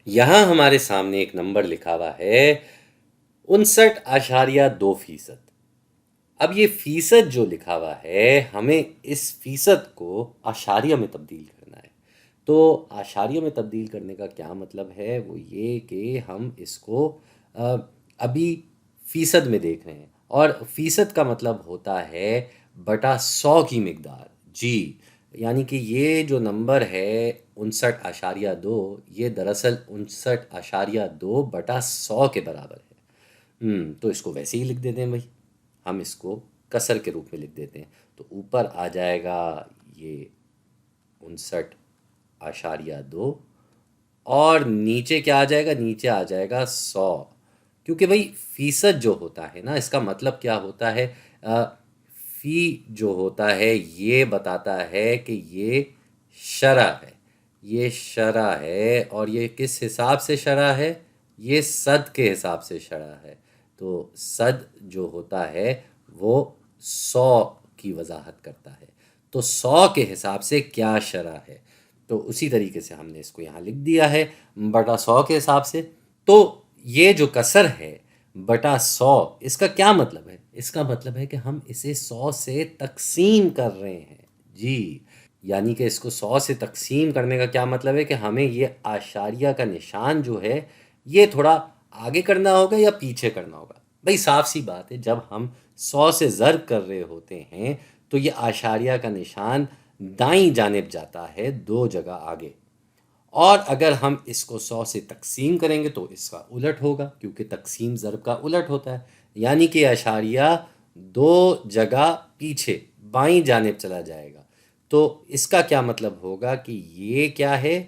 یہاں ہمارے سامنے ایک نمبر لکھا ہوا ہے 59.2%۔ اب یہ فیصد جو لکھا ہوا ہے ہمیں اس فیصد کو اعشاریہ میں تبدیل کرنا ہے۔ تو اعشاریہ میں تبدیل کرنے کا کیا مطلب ہے؟ وہ یہ کہ ہم اس کو ابھی فیصد میں دیکھ رہے ہیں، اور فیصد کا مطلب ہوتا ہے بٹا 100 کی مقدار۔ جی، یعنی کہ یہ جو نمبر ہے 59.2، یہ دراصل 59.2 بٹا 100 کے برابر ہے۔ تو اس کو ویسے ہی لکھ دیتے ہیں بھائی، ہم اس کو کسر کے روپ میں لکھ دیتے ہیں۔ تو اوپر آ جائے گا یہ 59.2، اور نیچے کیا آ جائے گا؟ نیچے آ جائے گا 100، کیونکہ بھائی فیصد جو ہوتا ہے نا، اس کا مطلب کیا ہوتا ہے؟ فی جو ہوتا ہے یہ بتاتا ہے کہ یہ شرح ہے، یہ شرح ہے، اور یہ کس حساب سے شرح ہے؟ یہ صد کے حساب سے شرح ہے۔ تو صد جو ہوتا ہے وہ 100 کی وضاحت کرتا ہے، تو 100 کے حساب سے کیا شرح ہے؟ تو اسی طریقے سے ہم نے اس کو یہاں لکھ دیا ہے بٹا 100 کے حساب سے۔ تو یہ جو کسر ہے بٹا 100، اس کا کیا مطلب ہے؟ اس کا مطلب ہے کہ ہم اسے 100 سے تقسیم کر رہے ہیں۔ جی، یعنی کہ اس کو 100 سے تقسیم کرنے کا کیا مطلب ہے کہ ہمیں یہ اعشاریہ کا نشان جو ہے یہ تھوڑا آگے کرنا ہوگا یا پیچھے کرنا ہوگا؟ بھائی صاف سی بات ہے، جب ہم 100 سے ضرب کر رہے ہوتے ہیں تو یہ اعشاریہ کا نشان دائیں جانب جاتا ہے 2 جگہ آگے، اور اگر ہم اس کو 100 سے تقسیم کریں گے تو اس کا الٹ ہوگا، کیونکہ تقسیم ضرب کا الٹ ہوتا ہے، یعنی کہ اعشاریہ 2 جگہ پیچھے بائیں جانب چلا جائے گا۔ تو اس کا کیا مطلب ہوگا کہ یہ کیا ہے؟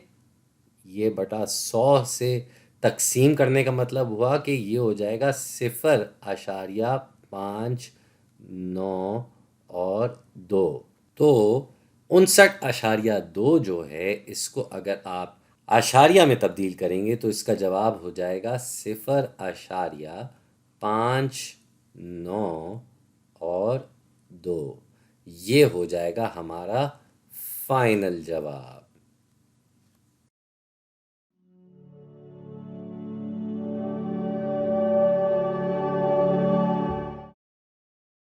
یہ بٹا 100 سے تقسیم کرنے کا مطلب ہوا کہ یہ ہو جائے گا 0.59 اور 2۔ تو 59.2 جو ہے اس کو اگر آپ اعشاریہ میں تبدیل کریں گے تو اس کا جواب ہو جائے گا 0.59 اور 2۔ یہ ہو جائے گا ہمارا فائنل جواب۔